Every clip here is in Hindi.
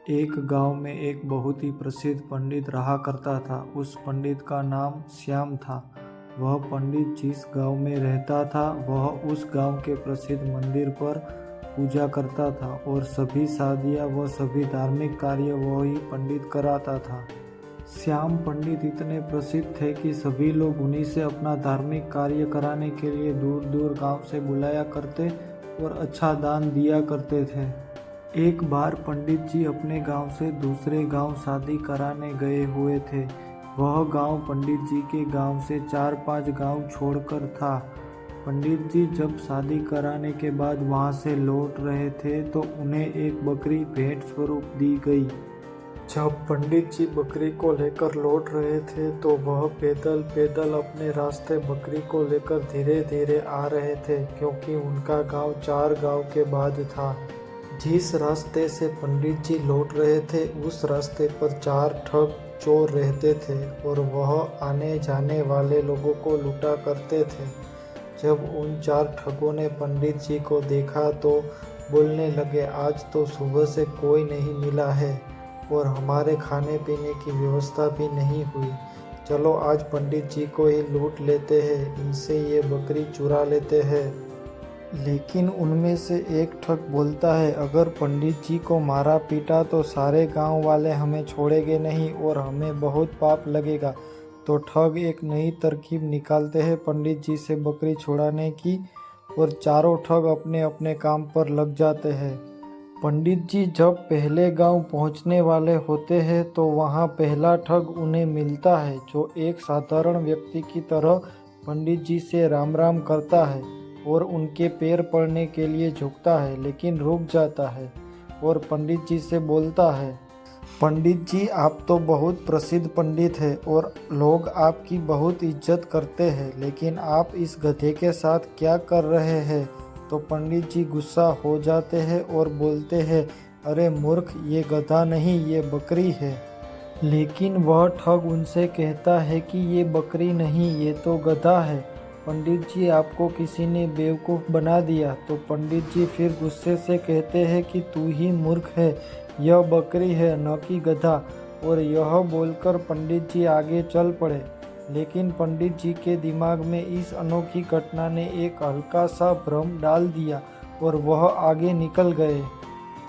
एक गांव में एक बहुत ही प्रसिद्ध पंडित रहा करता था। उस पंडित का नाम श्याम था। वह पंडित जिस गांव में रहता था वह उस गांव के प्रसिद्ध मंदिर पर पूजा करता था और सभी शादियां व सभी धार्मिक कार्य वही पंडित कराता था। श्याम पंडित इतने प्रसिद्ध थे कि सभी लोग उन्हीं से अपना धार्मिक कार्य कराने के लिए दूर दूर गांव से बुलाया करते और अच्छा दान दिया करते थे। एक बार पंडित जी अपने गांव से दूसरे गांव शादी कराने गए हुए थे। वह गांव पंडित जी के गांव से 4-5 गांव छोड़कर था। पंडित जी जब शादी कराने के बाद वहां से लौट रहे थे तो उन्हें एक बकरी भेंट स्वरूप दी गई। जब पंडित जी बकरी को लेकर लौट रहे थे तो वह पैदल पैदल अपने रास्ते बकरी को लेकर धीरे धीरे आ रहे थे, क्योंकि उनका गांव 4 गांव के बाद था। जिस रास्ते से पंडित जी लौट रहे थे उस रास्ते पर 4 ठग चोर रहते थे और वह आने जाने वाले लोगों को लूटा करते थे। जब उन 4 ठगों ने पंडित जी को देखा तो बोलने लगे, आज तो सुबह से कोई नहीं मिला है और हमारे खाने पीने की व्यवस्था भी नहीं हुई। चलो आज पंडित जी को ही लूट लेते हैं, इनसे ये बकरी चुरा लेते हैं। लेकिन उनमें से एक ठग बोलता है, अगर पंडित जी को मारा पीटा तो सारे गांव वाले हमें छोड़ेंगे नहीं और हमें बहुत पाप लगेगा। तो ठग एक नई तरकीब निकालते हैं पंडित जी से बकरी छुड़ाने की और चारों ठग अपने अपने काम पर लग जाते हैं। पंडित जी जब पहले गांव पहुंचने वाले होते हैं तो वहां पहला ठग उन्हें मिलता है, जो एक साधारण व्यक्ति की तरह पंडित जी से राम राम करता है और उनके पैर पड़ने के लिए झुकता है, लेकिन रुक जाता है और पंडित जी से बोलता है, पंडित जी आप तो बहुत प्रसिद्ध पंडित हैं और लोग आपकी बहुत इज्जत करते हैं, लेकिन आप इस गधे के साथ क्या कर रहे हैं? तो पंडित जी गुस्सा हो जाते हैं और बोलते हैं, अरे मूर्ख, ये गधा नहीं, ये बकरी है। लेकिन वह ठग उनसे कहता है कि ये बकरी नहीं, ये तो गधा है। पंडित जी आपको किसी ने बेवकूफ़ बना दिया। तो पंडित जी फिर गुस्से से कहते हैं कि तू ही मूर्ख है, यह बकरी है न कि गधा। और यह बोलकर पंडित जी आगे चल पड़े। लेकिन पंडित जी के दिमाग में इस अनोखी घटना ने एक हल्का सा भ्रम डाल दिया और वह आगे निकल गए।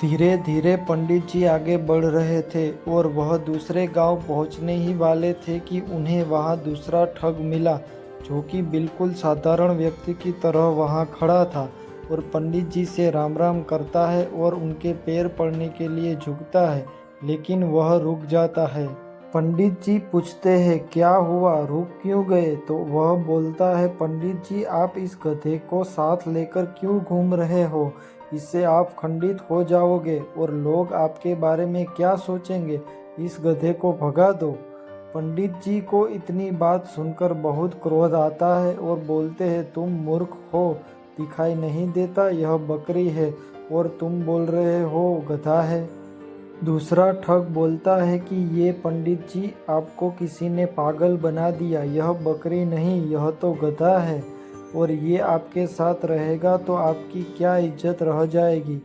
धीरे धीरे पंडित जी आगे बढ़ रहे थे और वह दूसरे गांव पहुंचने ही वाले थे कि उन्हें वहां दूसरा ठग मिला, जो कि बिल्कुल साधारण व्यक्ति की तरह वहां खड़ा था और पंडित जी से राम राम करता है और उनके पैर पड़ने के लिए झुकता है, लेकिन वह रुक जाता है। पंडित जी पूछते हैं, क्या हुआ, रुक क्यों गए? तो वह बोलता है, पंडित जी आप इस गधे को साथ लेकर क्यों घूम रहे हो? इससे आप खंडित हो जाओगे और लोग आपके बारे में क्या सोचेंगे? इस गधे को भगा दो। पंडित जी को इतनी बात सुनकर बहुत क्रोध आता है और बोलते हैं, तुम मूर्ख हो, दिखाई नहीं देता यह बकरी है और तुम बोल रहे हो गधा है। दूसरा ठग बोलता है कि ये पंडित जी आपको किसी ने पागल बना दिया, यह बकरी नहीं, यह तो गधा है और ये आपके साथ रहेगा तो आपकी क्या इज्जत रह जाएगी।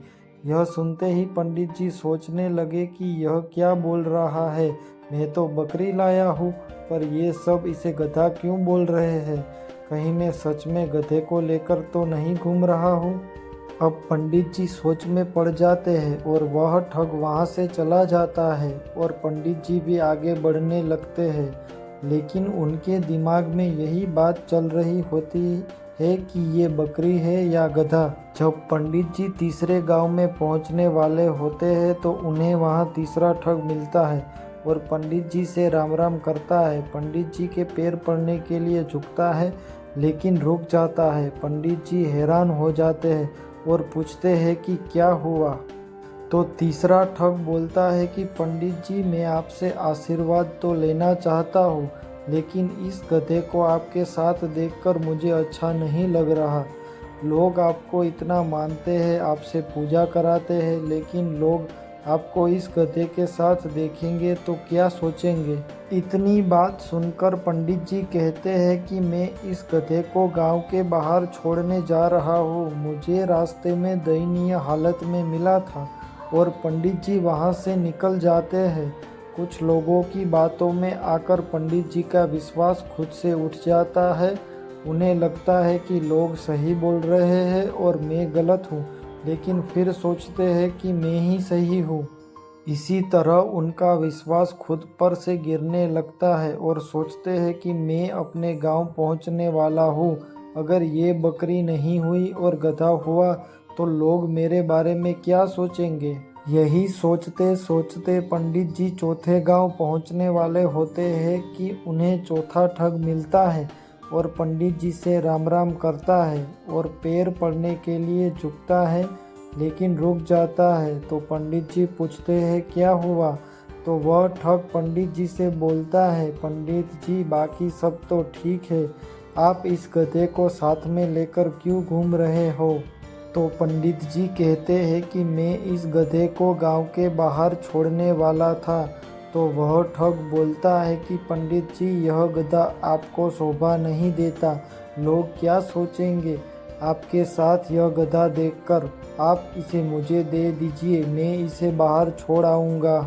यह सुनते ही पंडित जी सोचने लगे कि यह क्या बोल रहा है, मैं तो बकरी लाया हूँ, पर ये सब इसे गधा क्यों बोल रहे हैं? कहीं मैं सच में गधे को लेकर तो नहीं घूम रहा हूँ। अब पंडित जी सोच में पड़ जाते हैं और वह ठग वहाँ से चला जाता है और पंडित जी भी आगे बढ़ने लगते हैं। लेकिन उनके दिमाग में यही बात चल रही होती है कि ये बकरी है या गधा। जब पंडित जी तीसरे गांव में पहुंचने वाले होते हैं तो उन्हें वहां तीसरा ठग मिलता है और पंडित जी से राम राम करता है। पंडित जी के पैर पड़ने के लिए झुकता है, लेकिन रुक जाता है। पंडित जी हैरान हो जाते हैं और पूछते हैं कि क्या हुआ? तो तीसरा ठग बोलता है कि पंडित जी मैं आपसे आशीर्वाद तो लेना चाहता हूँ, लेकिन इस गधे को आपके साथ देखकर मुझे अच्छा नहीं लग रहा। लोग आपको इतना मानते हैं, आपसे पूजा कराते हैं, लेकिन लोग आपको इस गधे के साथ देखेंगे तो क्या सोचेंगे? इतनी बात सुनकर पंडित जी कहते हैं कि मैं इस गधे को गांव के बाहर छोड़ने जा रहा हूँ। मुझे रास्ते में दयनीय हालत में मिला था और पंडित जी वहाँ से निकल जाते हैं। कुछ लोगों की बातों में आकर पंडित जी का विश्वास खुद से उठ जाता है। उन्हें लगता है कि लोग सही बोल रहे हैं और मैं गलत हूँ, लेकिन फिर सोचते हैं कि मैं ही सही हूँ। इसी तरह उनका विश्वास खुद पर से गिरने लगता है और सोचते हैं कि मैं अपने गांव पहुंचने वाला हूँ। अगर ये बकरी नहीं हुई और गधा हुआ तो लोग मेरे बारे में क्या सोचेंगे। यही सोचते सोचते पंडित जी चौथे गांव पहुंचने वाले होते हैं कि उन्हें चौथा ठग मिलता है और पंडित जी से राम राम करता है और पैर पड़ने के लिए झुकता है, लेकिन रुक जाता है। तो पंडित जी पूछते हैं क्या हुआ। तो वह ठग पंडित जी से बोलता है, पंडित जी बाकी सब तो ठीक है, आप इस गधे को साथ में लेकर क्यों घूम रहे हो। तो पंडित जी कहते हैं कि मैं इस गधे को गांव के बाहर छोड़ने वाला था। तो वह ठग बोलता है कि पंडित जी यह गधा आपको शोभा नहीं देता, लोग क्या सोचेंगे आपके साथ यह गधा देखकर, आप इसे मुझे दे दीजिए, मैं इसे बाहर छोड़ आऊँगा।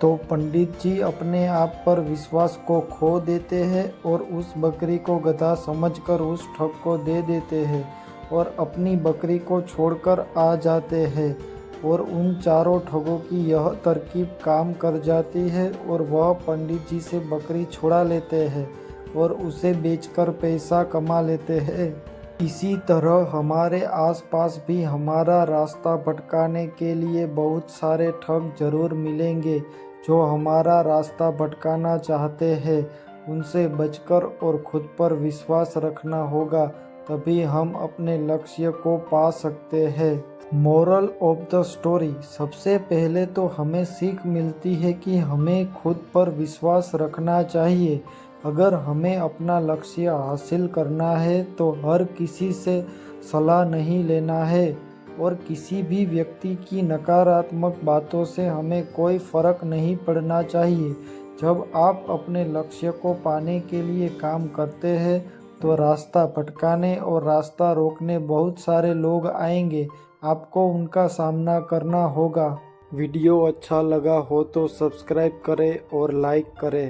तो पंडित जी अपने आप पर विश्वास को खो देते हैं और उस बकरी को गधा समझकर उस ठग को दे देते हैं और अपनी बकरी को छोड़कर आ जाते हैं। और उन चारों ठगों की यह तरकीब काम कर जाती है और वह पंडित जी से बकरी छुड़ा लेते हैं और उसे बेचकर पैसा कमा लेते हैं। इसी तरह हमारे आसपास भी हमारा रास्ता भटकाने के लिए बहुत सारे ठग जरूर मिलेंगे जो हमारा रास्ता भटकाना चाहते हैं। उनसे बचकर और खुद पर विश्वास रखना होगा, तभी हम अपने लक्ष्य को पा सकते हैं। मोरल ऑफ द स्टोरी, सबसे पहले तो हमें सीख मिलती है कि हमें खुद पर विश्वास रखना चाहिए। अगर हमें अपना लक्ष्य हासिल करना है तो हर किसी से सलाह नहीं लेना है और किसी भी व्यक्ति की नकारात्मक बातों से हमें कोई फर्क नहीं पड़ना चाहिए। जब आप अपने लक्ष्य को पाने के लिए काम करते हैं तो रास्ता भटकाने और रास्ता रोकने बहुत सारे लोग आएंगे, आपको उनका सामना करना होगा। वीडियो अच्छा लगा हो तो सब्सक्राइब करें और लाइक करें।